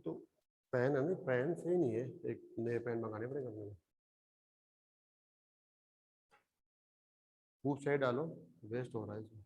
तो पेन है ना, पेन सही नहीं है, एक नए पेन मंगाने पड़ेंगे अपने। खूब सही डालो, वेस्ट हो रहा है इसमें।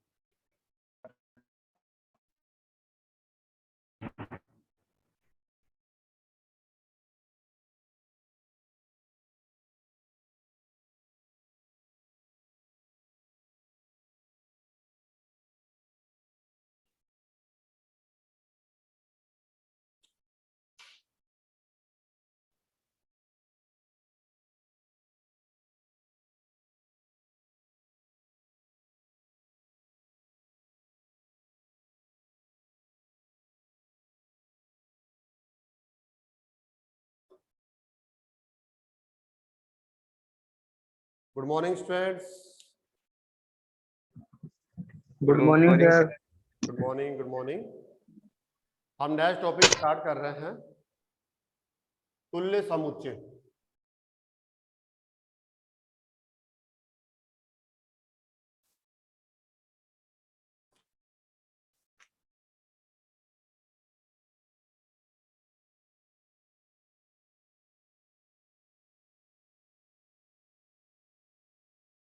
Good morning students. Good morning sir. Good morning, good morning. हम नेक्स्ट टॉपिक स्टार्ट कर रहे हैं, तुल्य समुच्चय।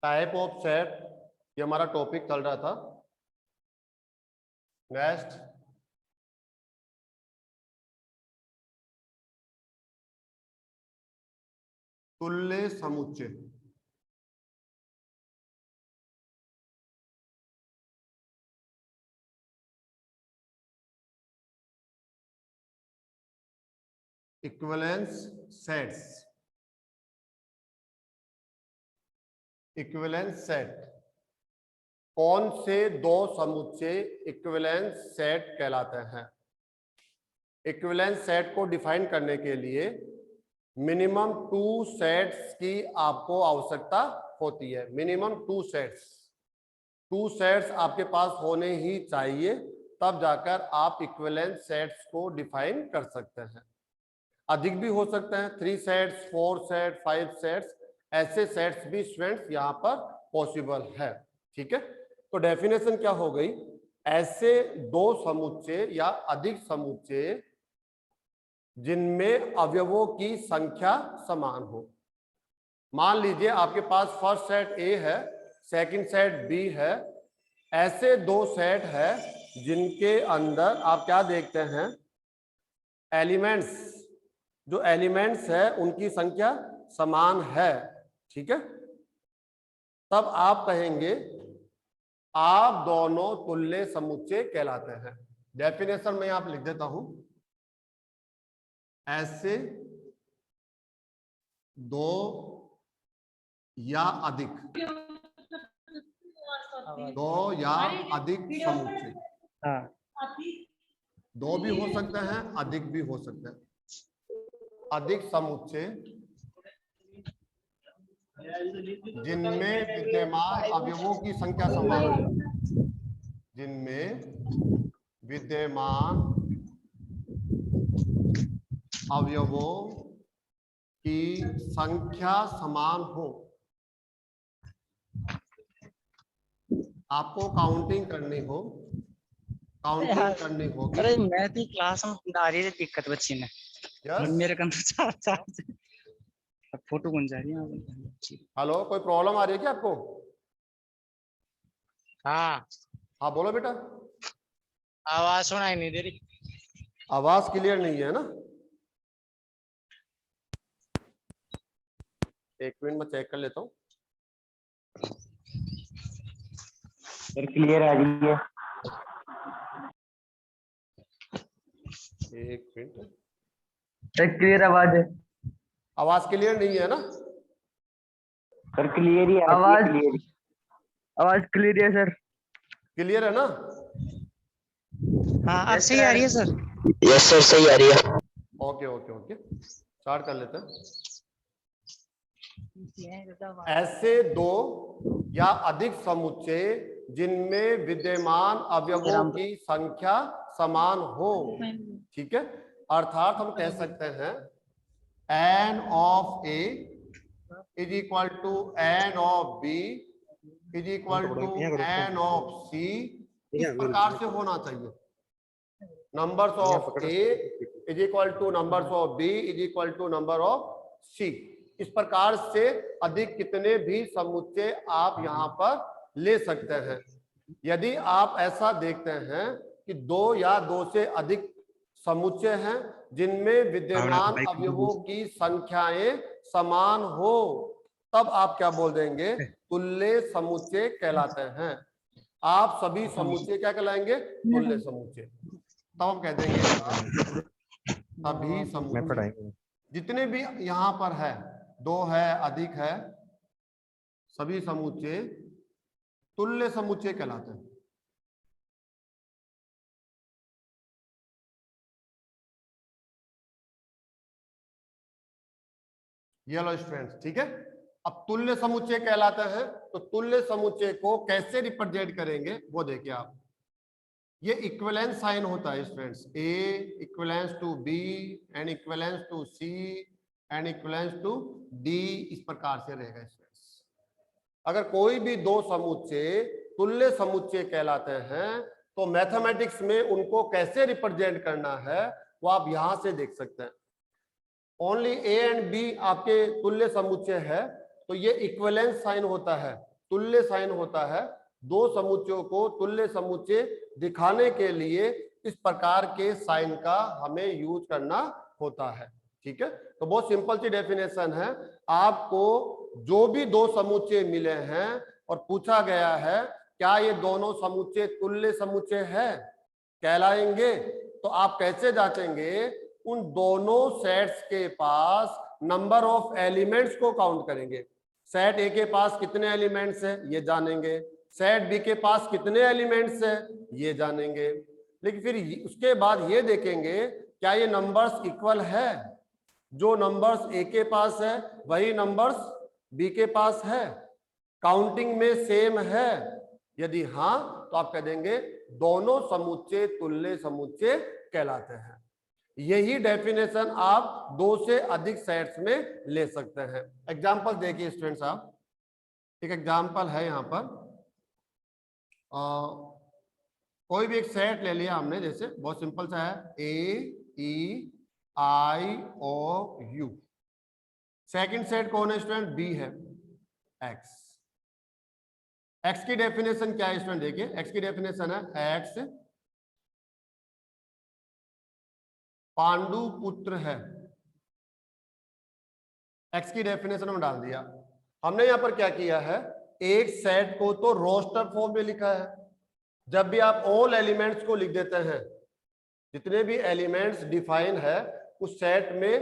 टाइप ऑफ सेट, ये हमारा टॉपिक चल रहा था। नेक्स्ट तुल्य समुच्चय। Equivalence sets. इक्विवेलेंस सेट, कौन से दो समुच्चय इक्विवेलेंस सेट कहलाते हैं? इक्विवेलेंस सेट को डिफाइन करने के लिए मिनिमम 2 सेट्स की आपको आवश्यकता होती है। Minimum 2 sets. 2 सेट्स आपके पास होने ही चाहिए, तब जाकर आप इक्विवेलेंस सेट्स को डिफाइन कर सकते हैं। अधिक भी हो सकते हैं, 3 सेट्स, 4 सेट, 5 सेट्स, ऐसे सेट्स भी स्टूडेंट्स यहाँ पर पॉसिबल है। ठीक है, तो डेफिनेशन क्या हो गई? ऐसे दो समुच्चय या अधिक समुच्चय जिनमें अवयवों की संख्या समान हो। मान लीजिए आपके पास फर्स्ट सेट ए है, सेकंड सेट बी है। ऐसे दो सेट है जिनके अंदर आप क्या देखते हैं? एलिमेंट्स, जो एलिमेंट्स है उनकी संख्या समान है। ठीक है, तब आप कहेंगे आप दोनों तुल्य समुच्चय कहलाते हैं। डेफिनेशन में आप लिख देता हूं, ऐसे दो या अधिक, दो या अधिक समुच्चय। दो भी हो सकते हैं, अधिक भी हो सकते हैं। अधिक समुच्चय जिनमें विद्यमान अवयवों की संख्या समान हो। जिनमें विद्यमान अवयवों की संख्या समान हो। आपको काउंटिंग करनी हो, काउंटिंग करनी होगी। अरे मैं थी क्लास में आ रही है दिक्कत बच्ची ने। यस, मेरे कंप्यूटर चार्ज अब फोटो कौन जा रही है? हेलो, कोई प्रॉब्लम आ रही है क्या आपको? हाँ, हाँ बोलो बेटा। आवाज सुनाई नहीं दे रही। आवाज क्लियर नहीं है ना? एक मिनट में चेक कर लेता हूँ। क्लियर आ रही है। एक मिनट, सर क्लियर आवाज है। आवाज क्लियर नहीं है ना? सर क्लियर ही आवाज, आवाज क्लियर है सर। क्लियर है ना? हाँ अब सही आ रही है सर। यस सर सही आ रही है। ओके ओके ओके, स्टार्ट कर लेते हैं। ऐसे दो या अधिक समुच्चय जिनमें विद्यमान अवयवों की संख्या समान हो। ठीक है, अर्थात हम कह सकते हैं n of a is equal to n of b is equal to n of c। इस प्रकार से होना चाहिए। Numbers of A is equal to numbers of B is equal to number of C. इस प्रकार से अधिक कितने भी समुच्चय आप यहाँ पर ले सकते हैं। यदि आप ऐसा देखते हैं कि दो या दो से अधिक समुच्चय हैं जिनमें विद्यमान अवयवों की संख्याएं समान हो, तब आप क्या बोल देंगे? तुल्य समुच्चय कहलाते हैं। आप सभी समुच्चय क्या कहलाएंगे? तुल्य समुच्चय। तब हम कह देंगे सभी समुच्चय जितने भी यहां पर है, दो है, अधिक है, सभी समुच्चय तुल्य समुच्चय कहलाते हैं। ये लो स्टूडेंट्स, ठीक है। अब तुल्य समुच्चय कहलाते हैं, तो तुल्य समुच्चय को कैसे रिप्रेजेंट करेंगे वो देखिए आप। ये इक्विवेलेंस साइन होता है students, A equivalence to B and equivalence to C and equivalence to D, इस प्रकार से रहेगा स्टूडेंट्स। अगर कोई भी दो समुच्चय तुल्य समुच्चय कहलाते हैं तो मैथमेटिक्स में उनको कैसे रिप्रेजेंट करना है वो आप यहां से देख सकते हैं। ओनली ए एंड बी आपके तुल्य समुच्चय है, तो ये इक्विवेलेंस साइन होता है, तुल्य साइन होता है। दो समुच्चयों को तुल्य समुच्चय दिखाने के लिए इस प्रकार के साइन का हमें यूज करना होता है, ठीक है। तो बहुत सिंपल सी डेफिनेशन है। आपको जो भी दो समुच्चय मिले हैं और पूछा गया है क्या ये दोनों समुच्चय तुल्य समुच्चय है कहलाएंगे, तो आप कैसे जांचेंगे? उन दोनों सेट्स के पास नंबर ऑफ एलिमेंट्स को काउंट करेंगे। सेट ए के पास कितने एलिमेंट्स है ये जानेंगे, सेट बी के पास कितने एलिमेंट्स है ये जानेंगे, लेकिन फिर उसके बाद ये देखेंगे क्या ये नंबर्स इक्वल है। जो नंबर्स ए के पास है वही नंबर्स बी के पास है, काउंटिंग में सेम है। यदि हाँ तो आप कह देंगे दोनों समुच्चय तुल्य समुच्चय कहलाते हैं। यही डेफिनेशन आप दो से अधिक सेट्स में ले सकते हैं। एग्जांपल देखिए स्टूडेंट्स, आप एक एग्जांपल है यहाँ पर, कोई भी एक सेट ले लिया हमने, जैसे बहुत सिंपल सा है, ए ई आई ओ यू। सेकंड सेट कौन है स्टूडेंट? बी है, एक्स। एक्स की डेफिनेशन क्या है स्टूडेंट? देखिए एक्स की डेफिनेशन है एक्स पांडु पुत्र है। एक्स की डेफिनेशन में डाल दिया। हमने यहां पर क्या किया है, एक सेट को तो रोस्टर फॉर्म में लिखा है। जब भी आप ऑल एलिमेंट्स को लिख देते हैं, जितने भी एलिमेंट्स डिफाइन है उस सेट में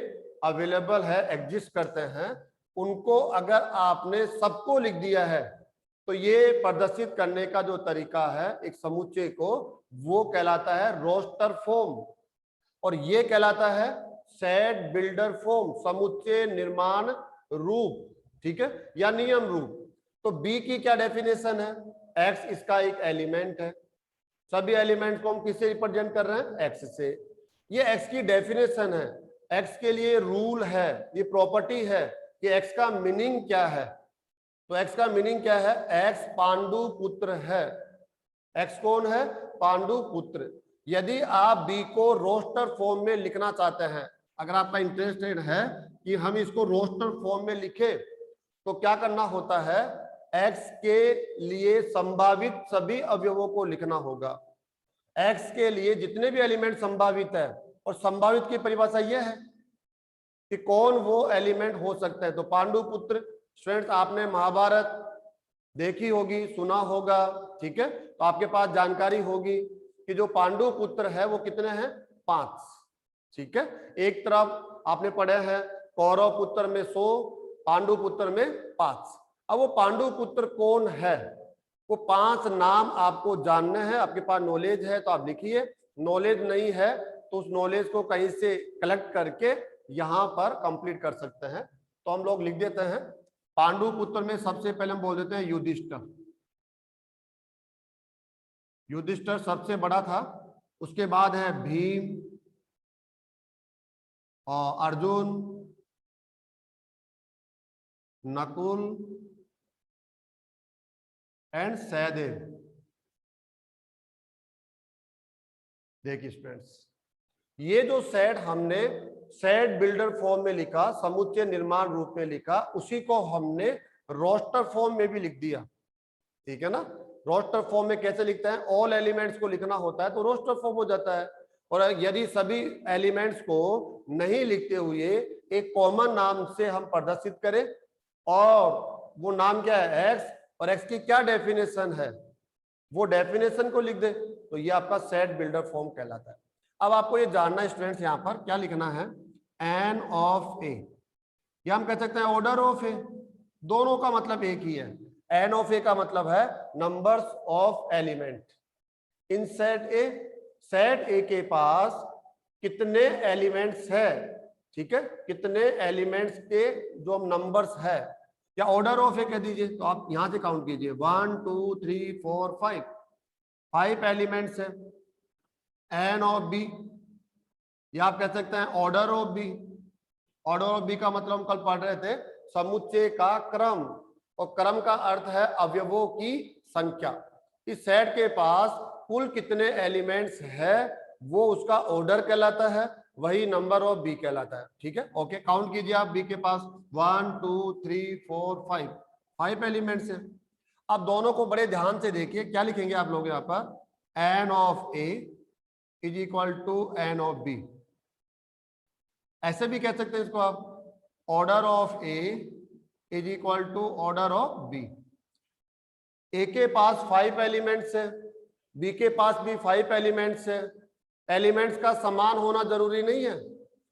अवेलेबल है, एग्जिस्ट करते हैं, उनको अगर आपने सबको लिख दिया है तो ये प्रदर्शित करने का जो तरीका है एक समुच्चय को, वो कहलाता है रोस्टर फॉर्म, और ये कहलाता है सेट बिल्डर फॉर्म, समुच्चय निर्माण रूप, ठीक है, या नियम रूप। तो बी की क्या डेफिनेशन है? एक्स इसका एक एलिमेंट है। सभी एलिमेंट को हम किससे रिप्रेजेंट कर रहे हैं? एक्स से। ये एक्स की डेफिनेशन है। एक्स के लिए रूल है, ये प्रॉपर्टी है कि एक्स का मीनिंग क्या है। तो एक्स का मीनिंग क्या है? एक्स पांडु पुत्र है। एक्स कौन है? पांडु पुत्र। यदि आप बी को रोस्टर फॉर्म में लिखना चाहते हैं, अगर आपका इंटरेस्टेड है कि हम इसको रोस्टर फॉर्म में लिखें, तो क्या करना होता है? एक्स के लिए संभावित सभी अवयवों को लिखना होगा। एक्स के लिए जितने भी एलिमेंट संभावित है, और संभावित की परिभाषा यह है कि कौन वो एलिमेंट हो सकता है। तो पांडु पुत्र, स्टूडेंट्स आपने महाभारत देखी होगी, सुना होगा, ठीक है, तो आपके पास जानकारी होगी कि जो पांडु पुत्र है वो कितने हैं? 5, ठीक है। एक तरफ आपने पढ़े हैं कौरव पुत्र में 100, पांडु पुत्र में 5। अब वो पांडु पुत्र कौन है? वो 5 नाम आपको जानने हैं। आपके पास नॉलेज है तो आप लिखिए, नॉलेज नहीं है तो उस नॉलेज को कहीं से कलेक्ट करके यहां पर कंप्लीट कर सकते हैं। तो हम लोग लिख देते हैं। पांडु पुत्र में सबसे पहले हम बोल देते हैं युधिष्ठिर। युधिष्ठिर सबसे बड़ा था। उसके बाद है भीम और अर्जुन, नकुल एंड सहदेव। देखिए स्टूडेंट्स, ये जो सेट हमने सेट बिल्डर फॉर्म में लिखा, समुच्चय निर्माण रूप में लिखा, उसी को हमने रोस्टर फॉर्म में भी लिख दिया। ठीक है ना। रोस्टर फॉर्म में कैसे लिखते हैं, ऑल एलिमेंट्स को लिखना होता है तो रोस्टर फॉर्म हो जाता है। और यदि सभी एलिमेंट्स को नहीं लिखते हुए एक कॉमन नाम से हम प्रदर्शित करें, और वो नाम क्या है, एक्स, और एक्स की क्या डेफिनेशन है वो डेफिनेशन को लिख दे, तो ये आपका सेट बिल्डर फॉर्म कहलाता है। अब आपको ये जानना है स्टूडेंट्स, यहां पर क्या लिखना है, एन ऑफ ए, या हम कह सकते हैं ऑर्डर ऑफ ए, दोनों का मतलब एक ही है। एन ऑफ ए का मतलब है numbers of element in set A. Set ए के पास कितने एलिमेंट्स है, ठीक है, कितने एलिमेंट्स के जो नंबर्स है, या ऑर्डर ऑफ ए कह दीजिए, तो आप यहां से काउंट कीजिए 1 2 3 4 5, 5 एलिमेंट्स है। एन ऑफ बी, या आप कह सकते हैं order of B. Order of B का मतलब हम कल पढ़ रहे थे समुच्चय का क्रम, और क्रम का अर्थ है अवयवों की संख्या। इस सेट के पास कुल कितने एलिमेंट्स है वो उसका ऑर्डर कहलाता है, वही नंबर ऑफ बी कहलाता है। ठीक है, ओके, काउंट कीजिए आप बी के पास 1 2 3 4 5, 5 एलिमेंट्स है। अब दोनों को बड़े ध्यान से देखिए, क्या लिखेंगे आप लोग यहाँ पर, n of A is equal to n of B. ऐसे भी कह सकते हैं इसको आप, order of A is equal to order of B. A के पास 5 एलिमेंट्स है, बी के पास भी 5 एलिमेंट्स है। एलिमेंट्स का समान होना जरूरी नहीं है।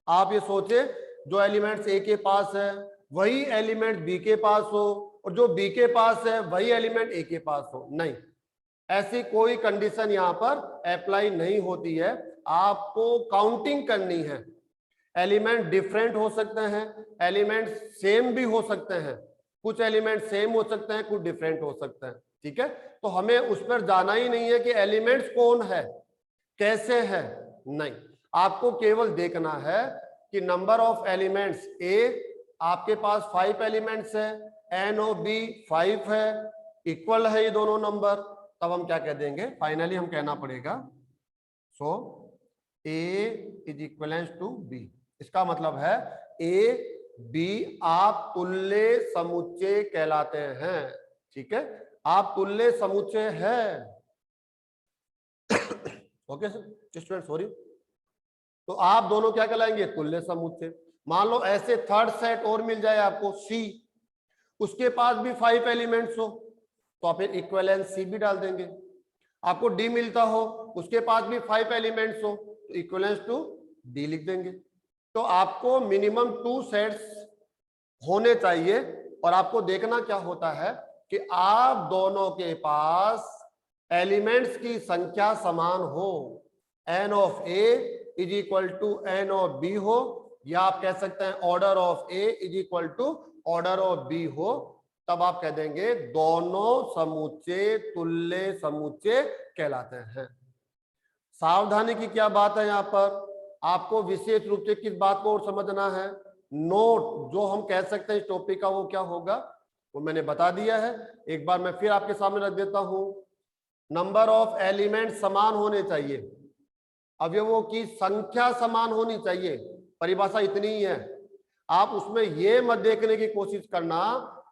आप ये सोचे जो एलिमेंट्स ए के पास है वही एलिमेंट बी के पास हो, और जो बी के पास है वही एलिमेंट ए के पास हो, नहीं, ऐसी कोई कंडीशन यहाँ पर अप्लाई नहीं होती है। आपको काउंटिंग करनी है। एलिमेंट डिफरेंट हो सकते हैं, एलिमेंट सेम भी हो सकते हैं, कुछ एलिमेंट सेम हो सकते हैं, कुछ डिफरेंट हो सकते हैं। ठीक है, तो हमें उस पर जाना ही नहीं है कि एलिमेंट्स कौन है, कैसे है, नहीं, आपको केवल देखना है कि नंबर ऑफ एलिमेंट्स ए, आपके पास 5 एलिमेंट्स है, एन ओ बी 5 है, इक्वल है ये दोनों नंबर, तब हम क्या कह देंगे, फाइनली हम कहना पड़ेगा सो ए इज इक्वलेंस टू बी। इसका मतलब है ए बी आप तुल्य समुच्चय कहलाते हैं। ठीक है, आप तुल्य समुच्चय है। ओके स्टूडेंट, सॉरी, तो आप दोनों क्या कहलाएंगे, तुल्य समुच्चय। मान लो ऐसे थर्ड सेट और मिल जाए आपको सी, उसके पास भी 5 एलिमेंट्स हो, तो आप इक्विवेलेंस सी भी डाल देंगे। आपको डी मिलता हो, उसके पास भी 5 एलिमेंट्स हो, तो इक्विवेलेंस टू डी लिख देंगे। तो आपको मिनिमम 2 सेट्स होने चाहिए, और आपको देखना क्या होता है कि आप दोनों के पास एलिमेंट्स की संख्या समान हो, n of A is equal to n of B हो, या आप कह सकते हैं order of A is equal to order of B हो, तब आप कह देंगे दोनों समुच्चय तुल्य समुच्चय कहलाते हैं। सावधानी की क्या बात है, यहाँ पर आपको विशेष रूप से किस बात को और समझना है, नोट जो हम कह सकते हैं इस टॉपिक का वो क्या होगा वो मैंने बता दिया है, एक बार मैं फिर आपके सामने रख देता हूं। नंबर ऑफ एलिमेंट समान होने चाहिए, अवयवों की संख्या समान होनी चाहिए, परिभाषा इतनी ही है। आप उसमें ये मत देखने की कोशिश करना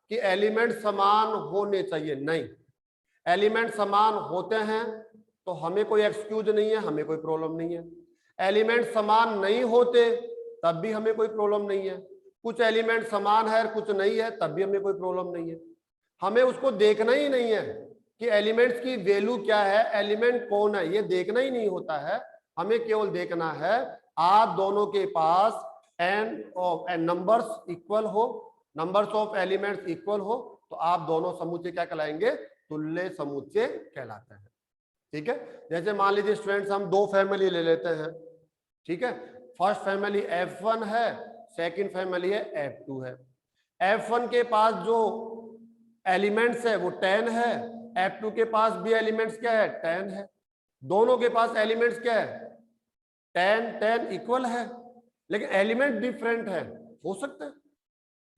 कि एलिमेंट समान होने चाहिए, नहीं, एलिमेंट समान होते हैं तो हमें कोई एक्सक्यूज नहीं है, हमें कोई प्रॉब्लम नहीं है। एलिमेंट समान नहीं होते तब भी हमें कोई प्रॉब्लम नहीं है। कुछ एलिमेंट समान है कुछ नहीं है तब भी हमें कोई प्रॉब्लम नहीं है। हमें उसको देखना ही नहीं है कि एलिमेंट्स की वैल्यू क्या है, एलिमेंट कौन है, ये देखना ही नहीं होता है। हमें केवल देखना है आप दोनों के पास एन नंबर्स इक्वल हो, नंबर्स ऑफ एलिमेंट्स इक्वल हो, तो आप दोनों समुच्चय क्या कहलाएंगे, तुल्य समुच्चय कहलाते हैं। ठीक है, जैसे मान लीजिए स्टूडेंट्स हम 2 फैमिली ले लेते हैं। ठीक है, फर्स्ट फैमिली F1 है, सेकंड फैमिली है F2 है। F1 के पास जो एलिमेंट्स है वो 10 है, F2 के पास भी एलिमेंट्स क्या है, 10 है। दोनों के पास एलिमेंट्स क्या है, 10 10 इक्वल है, लेकिन एलिमेंट डिफरेंट है, हो सकता है,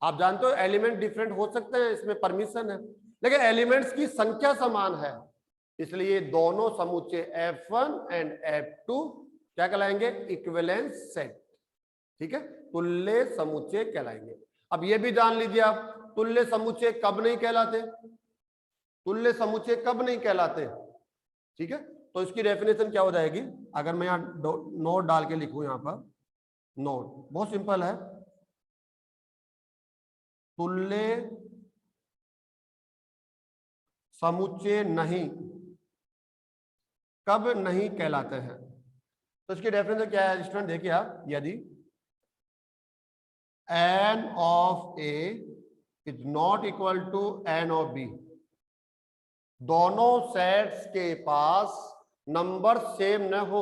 आप जानते हो एलिमेंट डिफरेंट हो सकते हैं, इसमें परमिशन है, लेकिन एलिमेंट्स की संख्या समान है। इसलिए दोनों समुच्चय F1 एंड F2 क्या कहलाएंगे? Equivalence set. ठीक है, तुल्य समुच्चय कहलाएंगे। अब ये भी जान लीजिए आप, तुल्य समुच्चय कब नहीं कहलाते? तुल्य समुच्चय कब नहीं कहलाते? ठीक है, तो इसकी डेफिनेशन क्या हो जाएगी? अगर मैं यहाँ नोट डाल के लिखूं, यहाँ पर नोट बहुत सिंपल है। तुल्य समुच्चय नहीं कब नहीं कहलाते हैं? तो इसकी डेफिनेशन क्या है स्टूडेंट? देखिए आप, यदि n of A is not equal to n of B, दोनों सेट्स के पास नंबर सेम न हो,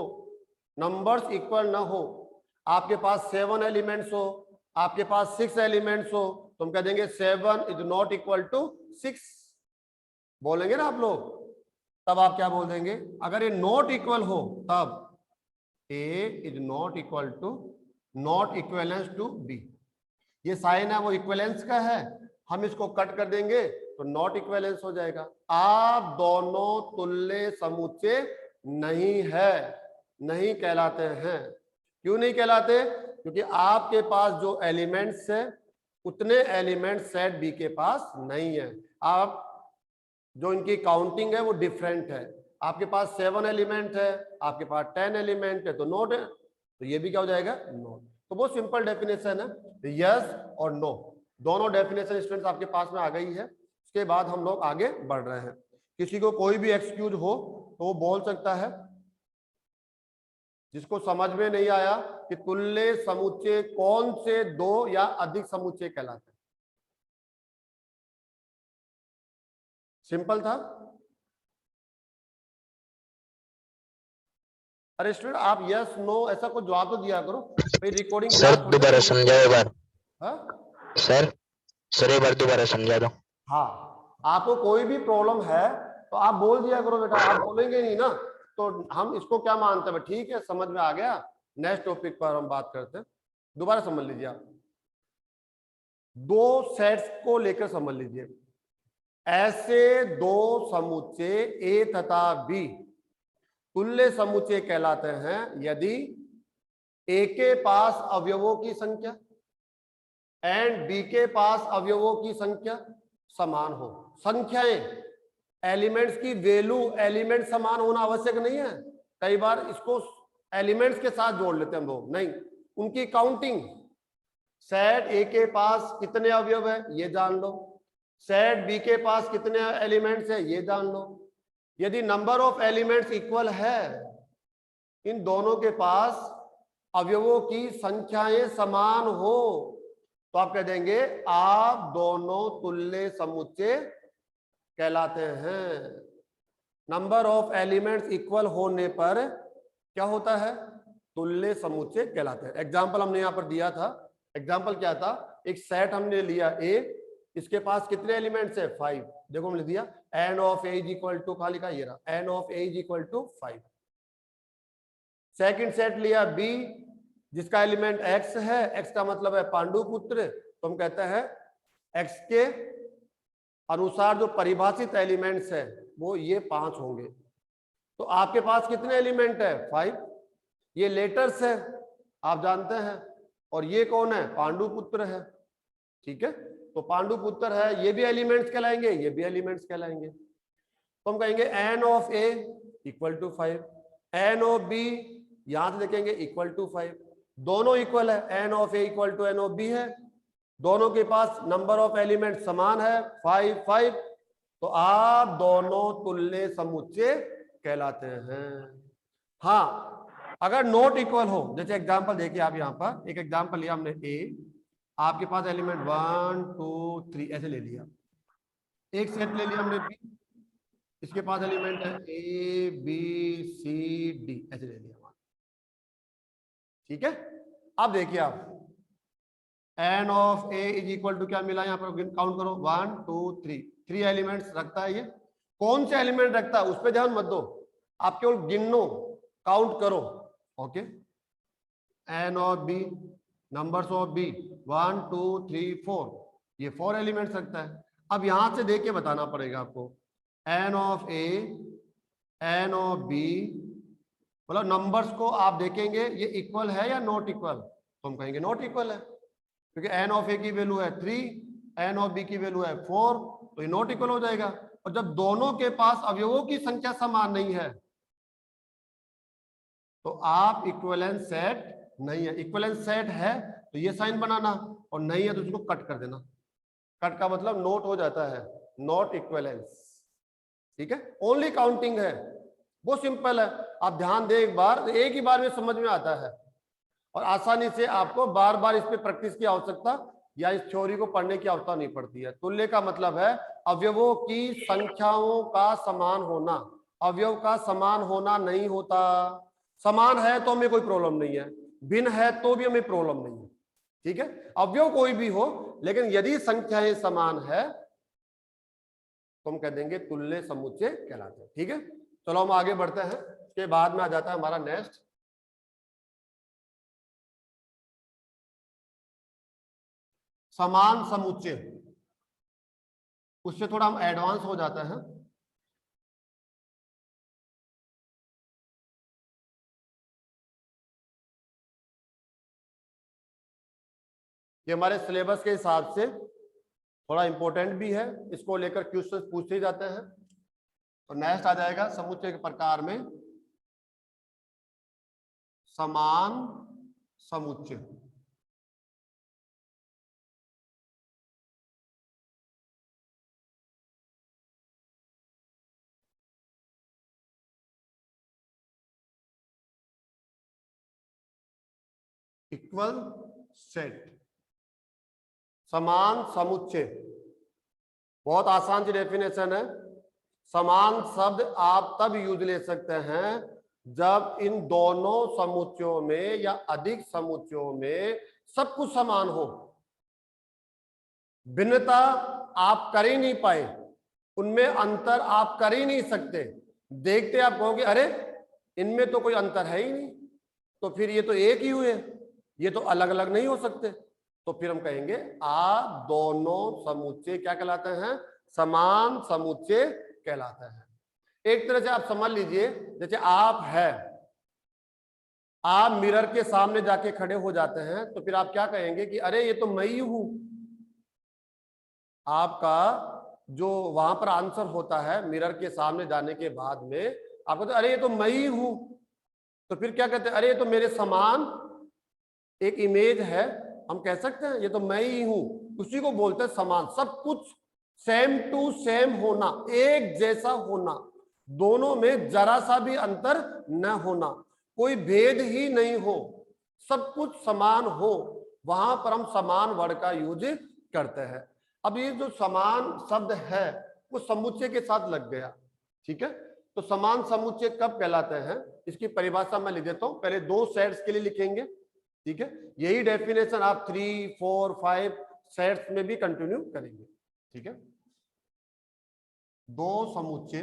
नंबर्स इक्वल न हो, आपके पास 7 एलिमेंट्स हो, आपके पास 6 एलिमेंट्स हो, तो हम कह देंगे 7 इज नॉट इक्वल टू 6 बोलेंगे ना आप लोग। तब आप क्या बोल देंगे? अगर ये नॉट इक्वल हो तब A is not equal to not equivalence to B। ये साइन है वो इक्वलेंस का है, हम इसको कट कर देंगे तो नॉट इक्वलेंस हो जाएगा। आप दोनों तुल्य समुच्चय नहीं है, नहीं कहलाते हैं। क्यों नहीं कहलाते? क्योंकि आपके पास जो एलिमेंट्स है उतने एलिमेंट सेट बी के पास नहीं है। आप जो इनकी काउंटिंग है वो डिफरेंट है। आपके पास 7 एलिमेंट है, आपके पास 10 एलिमेंट है, तो नोट है, तो ये भी क्या हो जाएगा? नोट। तो बहुत सिंपल डेफिनेशन है, यस और नो दोनों डेफिनेशन स्टूडेंट्स आपके पास में आ गई है। उसके बाद हम लोग आगे बढ़ रहे हैं। किसी को कोई भी एक्सक्यूज हो तो वो बोल सकता है, जिसको समझ में नहीं आया कि तुल्य समुच्चय कौन से दो या अधिक समुच्चय कहलाते हैं। सिंपल था। अरे स्टूडेंट आप यस नो ऐसा कुछ जवाब तो दिया करो भाई, रिकॉर्डिंग सर दोबारा समझाओ एक बार। सर एक बार दोबारा समझा दो। हाँ, आपको कोई भी प्रॉब्लम है तो आप बोल दिया करो बेटा, आप बोलेंगे नहीं ना तो हम इसको क्या मानते हैं? ठीक है, समझ में आ गया, नेक्स्ट टॉपिक पर हम बात करते हैं। दोबारा समझ लीजिए आप, दो सेट्स को लेकर समझ लीजिए। ऐसे दो समुच्चय ए तथा बी तुल्य समुच्चय कहलाते हैं यदि ए के पास अवयवों की संख्या एंड बी के पास अवयवों की संख्या समान हो। संख्याएं, एलिमेंट्स की वैल्यू, एलिमेंट समान होना आवश्यक नहीं है। कई बार इसको एलिमेंट्स के साथ जोड़ लेते हैं हम लोग, नहीं, उनकी काउंटिंग, सेट ए के पास कितने अवयव है ये जान लो, सेट बी के पास कितने एलिमेंट्स है ये जान लो। यदि नंबर ऑफ एलिमेंट्स इक्वल है, इन दोनों के पास अवयवों की संख्याएं समान हो, तो आप कह देंगे आप दोनों तुल्य समुच्चय कहलाते हैं। नंबर ऑफ एलिमेंट्स इक्वल होने पर क्या होता है? तुल्य समुच्चय कहलाते हैं। एग्जाम्पल हमने यहां पर दिया था। एग्जाम्पल क्या था? एक सेट हमने लिया ए, इसके पास कितने एलिमेंट्स है? 5। देखो हमने दिया n of A is equal to, कहां लिखा? ये रहा, n of A is equal to 5। Second set लिया बी, जिसका एलिमेंट एक्स है, एक्स का मतलब है पांडुपुत्र, तो हम कहते हैं एक्स के अनुसार जो परिभाषित एलिमेंट्स है वो ये 5 होंगे। तो आपके पास कितने एलिमेंट है? 5। ये लेटर्स है आप जानते हैं, और ये कौन है? पांडुपुत्र है। ठीक है, तो पांडुपुत्र है, ये भी एलिमेंट्स कहलाएंगे, ये भी एलिमेंट्स कहलाएंगे। तो हम कहेंगे n of A equal to 5, n of B यहां से देखेंगे इक्वल टू 5, दोनों इक्वल है, n of A equal to n of B है, दोनों के पास नंबर ऑफ एलिमेंट समान है 5 5, तो आप दोनों तुल्य समुच्चय कहलाते हैं। हाँ, अगर नॉट इक्वल हो, जैसे एग्जांपल देखिए आप, यहां पर एक एग्जांपल लिया हमने ए, आपके पास एलिमेंट 1 2 3 ऐसे ले लिया, एक सेट ले लिया हमने बी, इसके पास एलिमेंट है ए बी सी डी ऐसे ले लिया। ठीक है, अब देखिए आप n of A is equal to क्या मिला? यहाँ पर काउंट करो 1 2 3, 3 एलिमेंट्स रखता है। ये कौन से एलिमेंट रखता है उस पर ध्यान मत दो, आप केवल गिनो, काउंट करो। Okay, n of B, numbers of B 1 2 3 4, ये 4 एलिमेंट्स रखता है। अब यहां से देख के बताना पड़ेगा आपको, n of A n of B, मतलब नंबर्स को आप देखेंगे ये इक्वल है या नॉट इक्वल, तो हम कहेंगे नॉट इक्वल है, क्योंकि एन ऑफ ए की वैल्यू है 3, एन ऑफ बी की वैल्यू है 4, तो ये नॉट इक्वल हो जाएगा। और जब दोनों के पास अवयवों की संख्या समान नहीं है तो आप इक्विवेलेंस सेट नहीं है। इक्विवेलेंस सेट है तो ये साइन बनाना, और नहीं है तो उसको कट कर देना। कट का मतलब नोट हो जाता है, नॉट इक्विवेलेंस। ठीक है, ओनली काउंटिंग है, बहुत सिंपल है। आप ध्यान दें एक बार, एक ही बार में समझ में आता है और आसानी से आपको बार बार इस पे प्रैक्टिस की आवश्यकता या इस थ्योरी को पढ़ने की आवश्यकता नहीं पड़ती है। तुल्य का मतलब है अवयवों की संख्याओं का समान होना। अवयव का समान होना नहीं होता। समान है तो हमें कोई प्रॉब्लम नहीं है, भिन्न है तो भी हमें प्रॉब्लम नहीं है। ठीक है, अवयव कोई भी हो, लेकिन यदि संख्याएं समान है तो हम कह देंगे तुल्य समुच्चय कहलाते हैं। ठीक है, चलो हम आगे बढ़ते हैं। इसके बाद में आ जाता है हमारा नेक्स्ट, समान समुच्चय। उससे थोड़ा हम एडवांस हो जाते हैं। ये हमारे सिलेबस के हिसाब से थोड़ा इंपॉर्टेंट भी है, इसको लेकर क्वेश्चन पूछे जाते हैं। तो नेक्स्ट आ जाएगा समुच्चय के प्रकार में समान समुच्चय। इक्वल सेट, समान समुच्चय, बहुत आसान सी डेफिनेशन है। समान शब्द आप तब यूज ले सकते हैं जब इन दोनों समुच्चयों में या अधिक समुच्चयों में सब कुछ समान हो। भिन्नता आप कर ही नहीं पाए, उनमें अंतर आप कर ही नहीं सकते। देखते आप कहोगे अरे इनमें तो कोई अंतर है ही नहीं, तो फिर ये तो एक ही हुए, ये तो अलग अलग नहीं हो सकते। तो फिर हम कहेंगे दोनों समुच्चय क्या कहलाते हैं, समान समुच्चय कहलाते हैं। एक तरह से आप समझ लीजिए, जैसे आप है, आप मिरर के सामने जाके खड़े हो जाते हैं तो फिर आप क्या कहेंगे कि अरे ये तो मैं ही हूं। आपका जो वहां पर आंसर होता है मिरर के सामने जाने के बाद में, आपको तो अरे ये तो मैं ही हूं। तो फिर क्या कहते हैं, अरे ये तो मेरे समान एक इमेज है, हम कह सकते हैं ये तो मैं ही हूं। उसी को बोलते हैं समान। सब कुछ सेम टू सेम होना, एक जैसा होना, दोनों में जरा सा भी अंतर न होना, कोई भेद ही नहीं हो, सब कुछ समान हो, वहां पर हम समान वर्ड का यूज करते हैं। अब ये जो समान शब्द है वो समुच्चय के साथ लग गया। ठीक है, तो समान समुच्चय कब कहलाते हैं, इसकी परिभाषा मैं लिख देता हूं। पहले दो सेट्स के लिए लिखेंगे। ठीक है, यही डेफिनेशन आप 3, 4, 5 सेट्स में भी कंटिन्यू करेंगे। ठीक है, दो समुच्चय,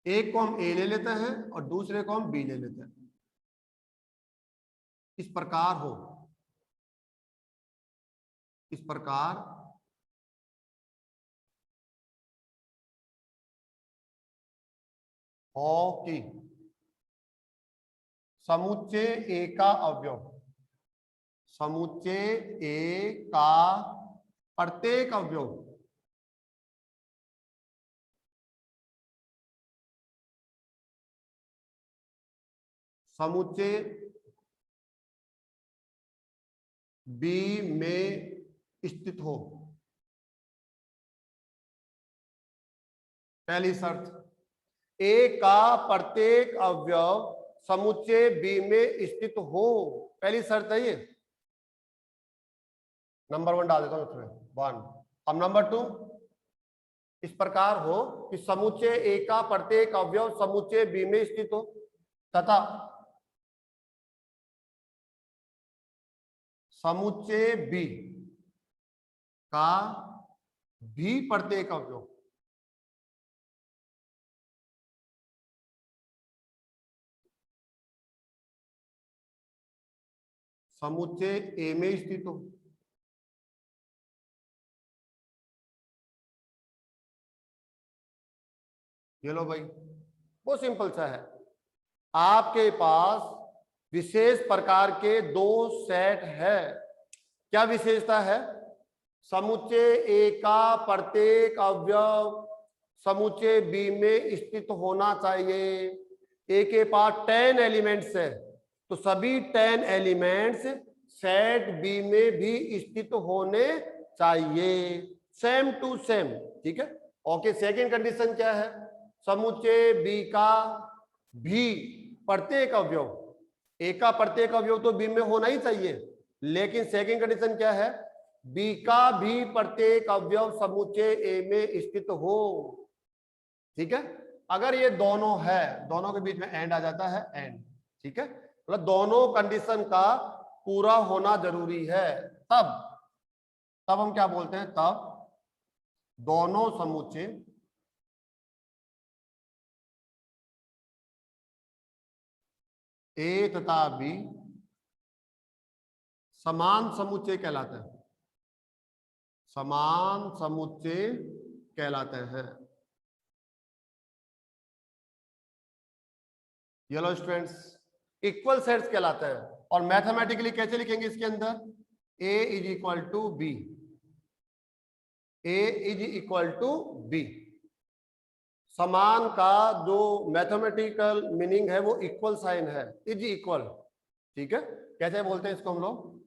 एक को हम ए ले लेते हैं और दूसरे को हम बी ले लेते हैं। इस प्रकार हो, इस प्रकार हो कि समुच्चय ए का अवयव, समुच्चय ए का प्रत्येक अवयव समुच्चय बी में स्थित हो। पहली शर्त, ए का प्रत्येक अवयव समुच्चय बी में स्थित हो, पहली शर्त है ये। नंबर 1 डाल देता हूं इसमें, 1। अब नंबर 2, इस प्रकार हो कि समुच्चय ए का प्रत्येक अवयव समुच्चय बी में स्थित हो तथा समुच्चय बी का भी प्रत्येक अवयव समुच्चय ए में स्थित हो। ये लो भाई, बहुत सिंपल सा है। आपके पास विशेष प्रकार के दो सेट है। क्या विशेषता है? समुच्चय ए का प्रत्येक अवयव समुच्चय बी में स्थित होना चाहिए। ए के पास 10 एलिमेंट्स है, तो सभी 10 एलिमेंट्स सेट बी में भी स्थित होने चाहिए, सेम टू सेम। ठीक है, ओके। सेकंड कंडीशन क्या है? समुच्चय बी का भी प्रत्येक अवयव, ए का प्रत्येक अवयव तो बी में होना ही चाहिए, लेकिन सेकंड कंडीशन क्या है? बी का भी प्रत्येक अवयव समुच्चय ए में स्थित हो। ठीक है, अगर ये दोनों है, दोनों के बीच में एंड आ जाता है, एंड। ठीक है, मतलब दोनों कंडीशन का पूरा होना जरूरी है, तब हम क्या बोलते हैं? तब दोनों समुच्चय ए तथा बी समान समुच्चय कहलाते हैं, समान समुच्चय कहलाते हैं। ये लो स्टूडेंट्स, इक्वल सेट्स कहलाते हैं। और मैथमेटिकली कैसे लिखेंगे इसके अंदर? A is equal to B, A is equal to B. समान का जो मैथमेटिकल मीनिंग है वो इक्वल साइन है, इज इक्वल। ठीक है, कैसे बोलते हैं इसको हम लोग?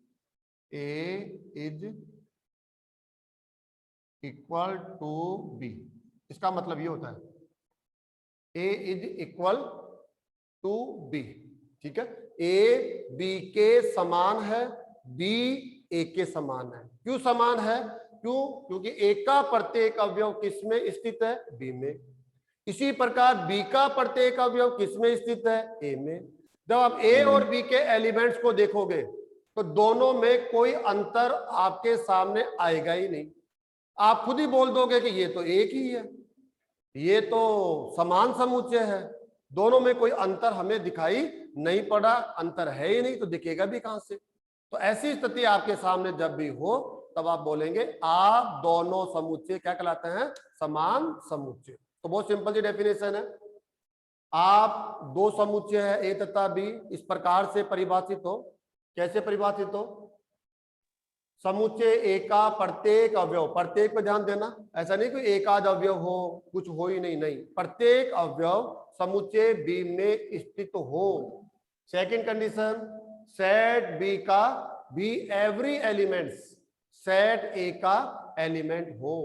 A is equal to B. इसका मतलब ये होता है A is equal to B. ठीक है, ए बी के समान है, बी ए के समान है। क्यों समान है? क्यों? क्योंकि ए का प्रत्येक अवयव किस में स्थित है? बी में। इसी प्रकार बी का प्रत्येक अवयव किस में स्थित है? ए में। जब आप ए और बी के एलिमेंट्स को देखोगे तो दोनों में कोई अंतर आपके सामने आएगा ही नहीं। आप खुद ही बोल दोगे कि ये तो एक ही है, ये तो समान समुच्चय है, दोनों में कोई अंतर हमें दिखाई नहीं पड़ा, अंतर है ही नहीं तो दिखेगा भी कहां से? तो ऐसी स्थिति आपके सामने जब भी हो तब आप बोलेंगे आप दोनों समुच्चय क्या कहलाते हैं? समान समुच्चय। तो बहुत सिंपल सी डेफिनेशन है। आप दो समुच्चय है ए तथा बी, इस प्रकार से परिभाषित हो। कैसे परिभाषित हो? समुच्चय ए का प्रत्येक अवयव, प्रत्येक पे ध्यान देना, ऐसा नहीं कोई एक आध अवयव हो, कुछ हो ही नहीं, प्रत्येक अवयव समुच्चय बी में स्थित हो। सेकंड कंडीशन, सेट बी का भी एवरी एलिमेंट्स सेट ए का एलिमेंट हो।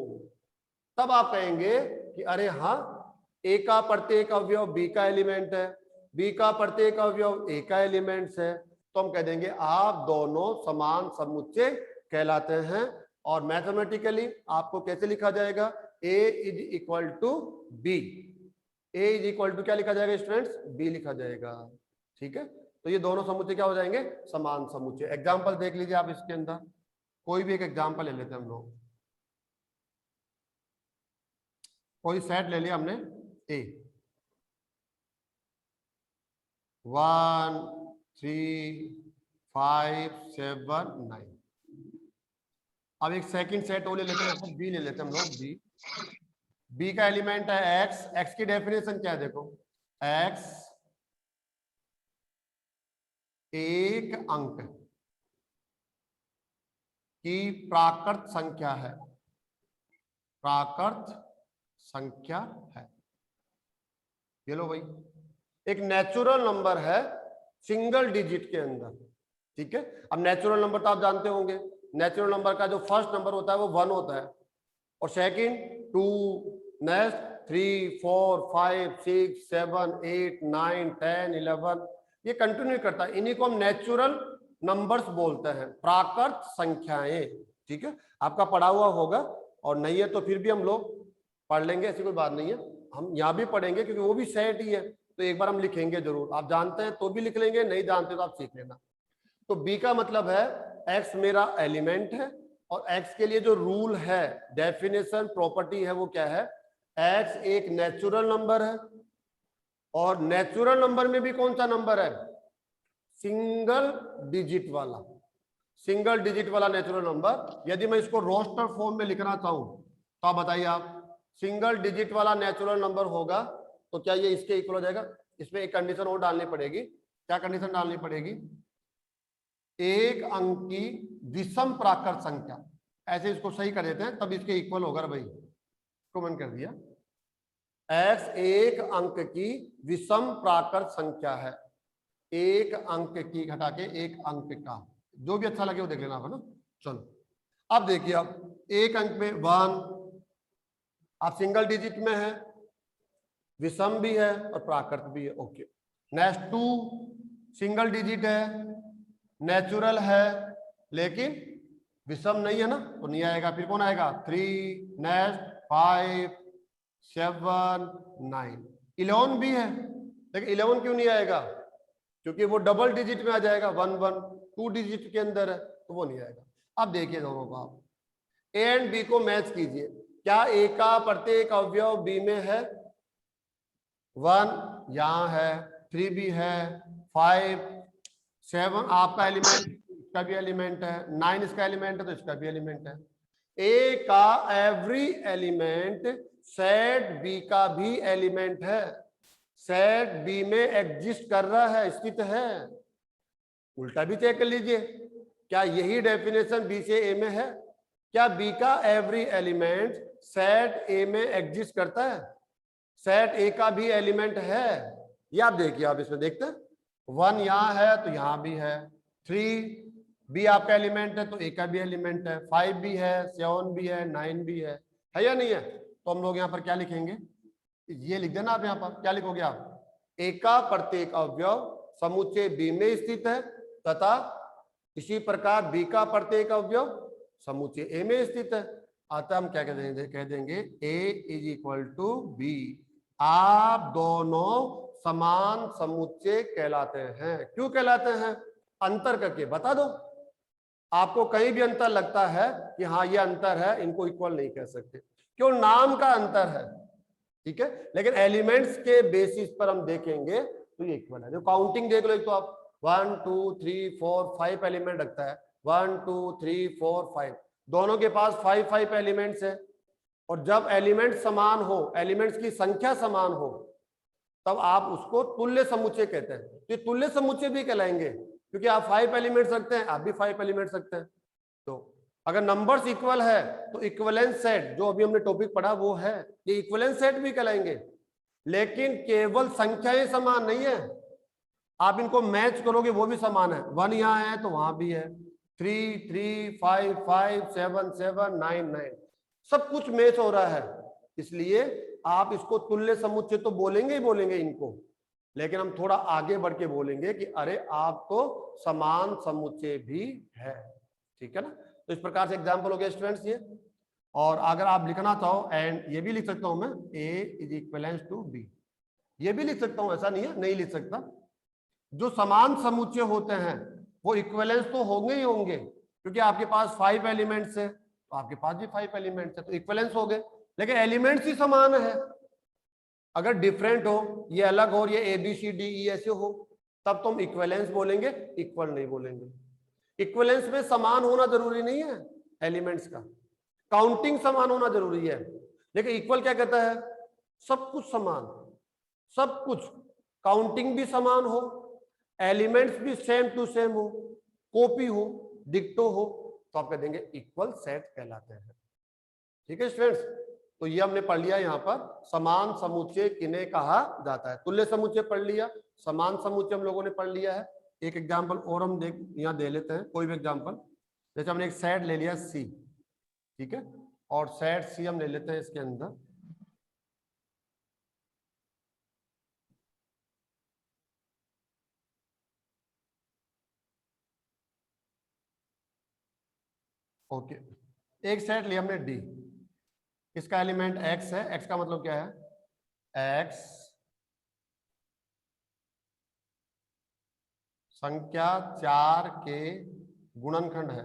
तब आप कहेंगे कि अरे हाँ, ए का प्रत्येक अवयव बी का एलिमेंट है, बी का प्रत्येक अवयव ए का एलिमेंट्स है, तो हम कह देंगे आप दोनों समान समुच्चय कहलाते हैं। और मैथमेटिकली आपको कैसे लिखा जाएगा? A is equal to B. A is equal to क्या लिखा जाएगा स्टूडेंट्स? बी लिखा जाएगा। ठीक है, तो ये दोनों समुच्चय क्या हो जाएंगे? समान समुच्चय। एग्जाम्पल देख लीजिए आप इसके अंदर, कोई भी एक एग्जाम्पल ले लेते हैं हम लोग। कोई सेट ले लिया हमने ए, 1 3 5 7 9। अब एक सेकंड सेट वो ले लेते हैं, बी ले लेते हैं हम लोग। बी, बी का एलिमेंट है एक्स। एक्स की डेफिनेशन क्या है? देखो, एक्स एक अंक की प्राकृत संख्या है, प्राकृत संख्या है। ये लो भाई, एक नेचुरल नंबर है सिंगल डिजिट के अंदर। ठीक है, अब नेचुरल नंबर तो आप जानते होंगे, नेचुरल नंबर का जो फर्स्ट नंबर होता है वो 1 होता है, और सेकंड 2, नेक्स्ट 3 4 5 6 7 8 9 10 11, ये कंटिन्यू करता है। इन्हीं को हम नेचुरल नंबर्स बोलते हैं, प्राकृत संख्याएं। ठीक है, आपका पढ़ा हुआ होगा, और नहीं है तो फिर भी हम लोग पढ़ लेंगे, ऐसी कोई बात नहीं है। हम यहाँ भी पढ़ेंगे क्योंकि वो भी सेट ही है, तो एक बार हम लिखेंगे जरूर। आप जानते हैं तो भी लिख लेंगे, नहीं जानते तो आप सीख लेना। तो बी का मतलब है एक्स मेरा एलिमेंट है, और एक्स के लिए जो रूल है, डेफिनेशन, प्रॉपर्टी है, वो क्या है? एक्स एक नेचुरल नंबर है, और नेचुरल नंबर में भी कौन सा नंबर है? सिंगल डिजिट वाला, सिंगल डिजिट वाला नेचुरल नंबर। यदि मैं इसको रोस्टर फॉर्म में लिखना चाहूं तो आप बताइए, आप सिंगल डिजिट वाला नेचुरल नंबर होगा तो क्या ये इसके इक्वल हो जाएगा? इसमें एक कंडीशन और डालनी पड़ेगी। क्या कंडीशन डालनी पड़ेगी? एक अंक की विषम प्राकृत संख्या, ऐसे इसको सही कर देते हैं तब इसके इक्वल होगा भाई। कमेंट कर दिया। x एक अंक की विषम प्राकृत संख्या है, एक अंक की घटा के एक अंक का, जो भी अच्छा लगे वो देख लेना है ना। चलो अब देखिए, अब एक अंक में 1, आप सिंगल डिजिट में है, विषम भी है और प्राकृत भी है। ओके। नेक्स्ट 2 सिंगल डिजिट है, नेचुरल है, लेकिन विषम नहीं है ना, तो नहीं आएगा। फिर कौन आएगा? 3, नेक्स्ट 5, 7, 9, 11 भी है, लेकिन 11 क्यों नहीं आएगा? क्योंकि वो डबल डिजिट में आ जाएगा, 1 1 2 डिजिट के अंदर है, तो वो नहीं आएगा। अब देखिए दोनों को, आप ए एंड बी को मैच कीजिए। क्या ए का प्रत्येक अवयव बी में है? 1 यहाँ है, 3 भी है, 5, 7 आपका एलिमेंट, इसका भी एलिमेंट है, 9 इसका एलिमेंट है, तो इसका भी एलिमेंट है। ए का एवरी एलिमेंट सेट बी का भी एलिमेंट है, सेट बी में एग्जिस्ट कर रहा है, स्थित है। उल्टा भी चेक कर लीजिए, क्या यही डेफिनेशन बी से ए में है? क्या बी का एवरी एलिमेंट सेट ए में एग्जिस्ट करता है? सेट ए का भी एलिमेंट है। ये आप देखिए, आप इसमें देखते हैं 1 यहाँ है तो यहाँ भी है, 3 भी आपका एलिमेंट है तो ए का भी एलिमेंट है, 5 भी है, 7 भी है, 9 भी है या नहीं है? तो हम लोग यहाँ पर क्या लिखेंगे? ये लिख देना आप। यहाँ पर क्या लिखोगे आप? ए का प्रत्येक अवयव समुच्चय बी में स्थित है तथा इसी प्रकार बी का प्रत्येक अवयव समुच्चय ए में स्थित है। अतः हम क्या कह देंगे? ए इज इक्वल टू बी। आप दोनों समान समुच्चय कहलाते हैं। क्यों कहलाते हैं? अंतर करके बता दो। आपको कहीं भी अंतर लगता है कि हाँ ये अंतर है, इनको इक्वल नहीं कह सकते, क्यों? नाम का अंतर है, ठीक है, लेकिन एलिमेंट्स के बेसिस पर हम देखेंगे तो ये इक्वल है। जो काउंटिंग देख लो, एक तो आप 1 2 3 4 5 एलिमेंट रखता है, 1 2 3 4 5, दोनों के पास 5 5 एलिमेंट्स है। और जब एलिमेंट समान हो, एलिमेंट्स की संख्या समान हो, तब आप उसको तुल्य समुच्चय कहते हैं। तो ये तुल्य समुच्चय भी कहलाएंगे, क्योंकि आप 5 एलिमेंट्स रखते हैं, आप भी 5 एलिमेंट्स रखते हैं। तो अगर नंबर्स इक्वल है तो इक्विवेलेंट सेट, जो अभी हमने टॉपिक पढ़ा वो है, ये इक्विवेलेंट सेट भी कहलाएंगे। लेकिन केवल संख्याएं समान नहीं है, आप इनको मैच करोगे वो भी समान है। 1 यहाँ है तो वहां भी है, 3 3 5 5 7 7 9 9, सब कुछ मैच हो रहा है। इसलिए आप इसको तुल्य समुच्चय तो बोलेंगे ही बोलेंगे इनको, लेकिन हम थोड़ा आगे बढ़ के बोलेंगे कि अरे आप तो समान समुच्चय भी है, ठीक है ना। तो इस प्रकार से एग्जाम्पल हो गया स्टूडेंट्स ये। और अगर आप लिखना चाहो, एंड ये भी लिख सकता हूं मैं, ए इज इक्वलेंस टू बी, ये भी लिख सकता हूं, ऐसा नहीं है नहीं लिख सकता। जो समान समुच्चय होते हैं वो इक्विवेलेंस तो होंगे ही होंगे, क्योंकि आपके पास 5 एलिमेंट्स है तो आपके पास भी 5 एलिमेंट्स है, तो इक्विवेलेंस हो गए। लेकिन एलिमेंट्स ही समान है। अगर डिफरेंट हो, ये अलग हो, ये ABCDE ऐसे हो, तब तो हम इक्विवेलेंस बोलेंगे, इक्वल नहीं बोलेंगे। इक्विवेलेंस में समान होना जरूरी नहीं है एलिमेंट्स का, काउंटिंग समान होना जरूरी है। लेकिन इक्वल क्या कहता है? सब कुछ समान, सब कुछ, काउंटिंग भी समान हो, एलिमेंट्स भी सेम टू सेम हो, कॉपी हो, डिक्टो हो, तो आप कह देंगे इक्वल सेट कहलाते हैं। ठीक है स्टूडेंट्स, तो ये हमने पढ़ लिया यहाँ पर समान समुच्चय किन्हें कहा जाता है। तुल्य समुच्चय पढ़ लिया, समान समुच्चय हम लोगों ने पढ़ लिया है। एक एग्जाम्पल और हम यहाँ दे लेते हैं, कोई भी एग्जाम्पल। जैसे हमने एक सेट ले लिया सी, ठीक है, और सेट सी हम ले लेते हैं इसके अंदर ओके, एक सेट लिया हमने डी, इसका एलिमेंट एक्स है। एक्स का मतलब क्या है? एक्स संख्या 4 के गुणनखंड है,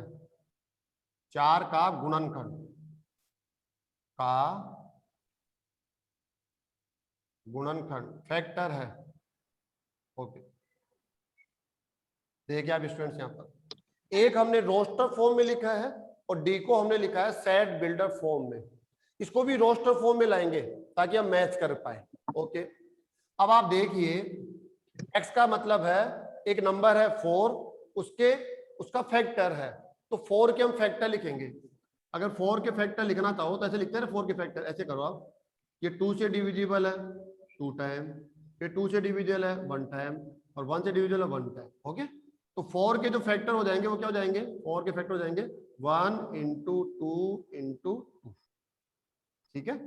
4 का गुणनखंड का गुणनखंड फैक्टर है। ओके, देखिए आप स्टूडेंट्स यहाँ पर एक हमने रोस्टर फॉर्म में लिखा है और डी को हमने लिखा है सेट बिल्डर फॉर्म में। इसको भी रोस्टर फॉर्म में लाएंगे ताकि हम मैच कर पाए। ओके, अब आप देखिए x का मतलब है एक नंबर है 4, उसका फैक्टर है, तो 4 के हम फैक्टर लिखेंगे। अगर 4 के फैक्टर लिखना चाहो तो ऐसे लिखते हैं 4 के फैक्टर, ऐसे करो आप। ये 2 से डिविजिबल है 2 टाइम, ये 2 से डिविजिबल है 1 टाइम, और 1 से डिविजिबल है 1 टाइम। ओके, तो 4 के जो फैक्टर हो जाएंगे वो क्या हो जाएंगे, 4 के फैक्टर हो जाएंगे 1 इंटू 2 इंटू 2। ठीक है,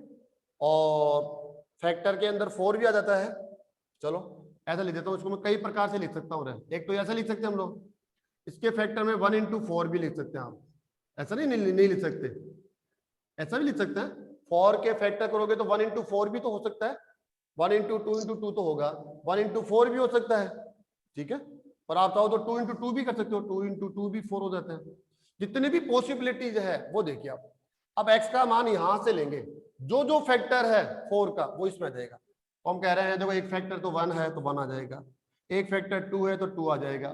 और फैक्टर के अंदर 4 भी आ जाता है। चलो ऐसा लिख देता हूँ, इसको मैं कई प्रकार से लिख सकता हूँ। एक तो ऐसा लिख सकते हैं हम लोग, इसके फैक्टर में 1 इंटू 4 भी लिख सकते हैं आप, ऐसा नहीं लिख सकते, ऐसा भी लिख सकते हैं। 4 के फैक्टर करोगे तो 1 इंटू 4 भी तो हो सकता है, 1 इंटू 2 इंटू 2 तो होगा, 1 इंटू 4 भी हो सकता है। ठीक है, और आप चाहो तो 2 इंटू 2 भी कर सकते हो, 2 इंटू 2 भी 4 हो जाता है। जितने भी पॉसिबिलिटीज है वो देखिए आप। अब x का मान यहां से लेंगे, जो जो फैक्टर है 4 का वो इसमें आ जाएगा। तो हम कह रहे हैं देखो एक फैक्टर तो 1 है तो 1 आ जाएगा, एक फैक्टर 2 है तो 2 आ जाएगा,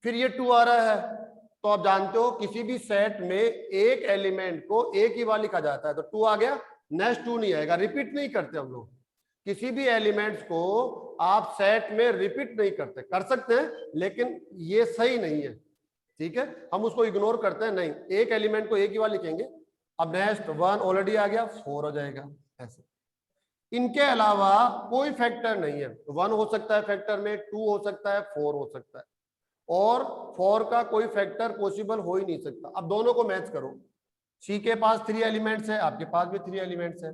फिर ये 2 आ रहा है। तो आप जानते हो किसी भी सेट में एक एलिमेंट को एक ही बार लिखा जाता है, तो 2 आ गया, नेक्स्ट 2 नहीं आएगा। रिपीट नहीं करते हम लोग, किसी भी एलिमेंट्स को आप सेट में रिपीट नहीं करते, कर सकते हैं लेकिन ये सही नहीं है। ठीक है, हम उसको इग्नोर करते हैं, नहीं, एक एलिमेंट को एक ही बार लिखेंगे। अब नेक्स्ट 1 ऑलरेडी आ गया, 4 हो जाएगा ऐसे। इनके अलावा कोई फैक्टर नहीं है, 1 हो सकता है फैक्टर में, 2 हो सकता है, 4 हो सकता है, और 4 का कोई फैक्टर पॉसिबल हो ही नहीं सकता। अब दोनों को मैच करो, सी के पास 3 एलिमेंट्स है, आपके पास भी 3 एलिमेंट्स है,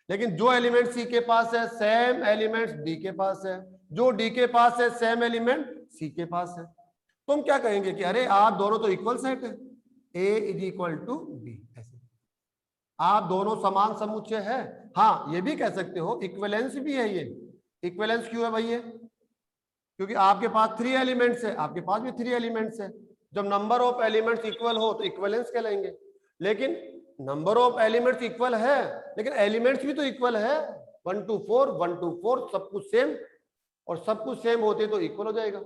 लेकिन जो एलिमेंट सी के पास है सेम एलिमेंट्स डी के पास है, जो डी के पास है सेम एलिमेंट सी के पास है। तो हम क्या कहेंगे कि अरे आप दोनों तो इक्वल सेट है, A is equal to B, ऐसे आप दोनों समान समुच्चय है। हाँ, ये भी कह सकते हो इक्विवेलेंस भी है। ये इक्विवेलेंस क्यों है भाई? ये क्योंकि आपके पास 3 एलिमेंट्स है, आपके पास भी 3 एलिमेंट्स है। जब नंबर ऑफ एलिमेंट्स इक्वल हो तो इक्विवेलेंस कहलाएंगे। लेकिन नंबर ऑफ एलिमेंट्स इक्वल है, लेकिन एलिमेंट्स भी तो इक्वल है, 1 to 4 1 to 4 सब कुछ सेम, और सब कुछ सेम होते तो इक्वल हो जाएगा,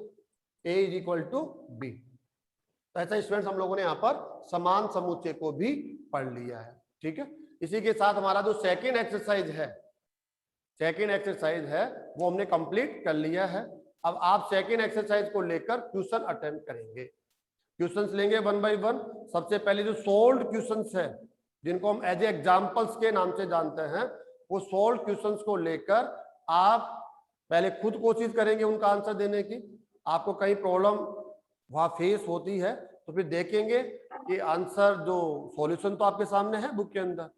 A is equal to B. तो ऐसा स्टूडेंट्स हम लोगों ने यहाँ पर समान समुच्चय को भी पढ़ लिया है। ठीक है, इसी के साथ हमारा जो सेकंड एक्सरसाइज है वो हमने कंप्लीट कर लिया है। अब आप सेकंड एक्सरसाइज को लेकर क्वेश्चन अटेम्प्ट करेंगे, क्वेश्चंस लेंगे 1 by 1। सबसे पहले जो सोल्व्ड क्वेश्चंस है, जिनको हम एज एग्जाम्पल्स के नाम से जानते हैं, वो सोल्व्ड क्वेश्चंस को लेकर आप पहले खुद कोशिश करेंगे उनका आंसर देने की। आपको कहीं प्रॉब्लम वहां फेस होती है तो फिर देखेंगे कि आंसर जो सॉल्यूशन तो आपके सामने है बुक के अंदर,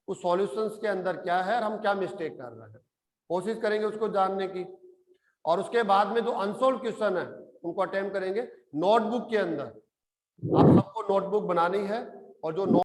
उस सॉल्यूशंस के अंदर क्या है और हम क्या मिस्टेक कर रहे हैं, कोशिश करेंगे उसको जानने की। और उसके बाद में जो अनसोल्व क्वेश्चन है उनको अटेम्प्ट करेंगे नोटबुक के अंदर। आप सबको नोटबुक बनानी है, और जो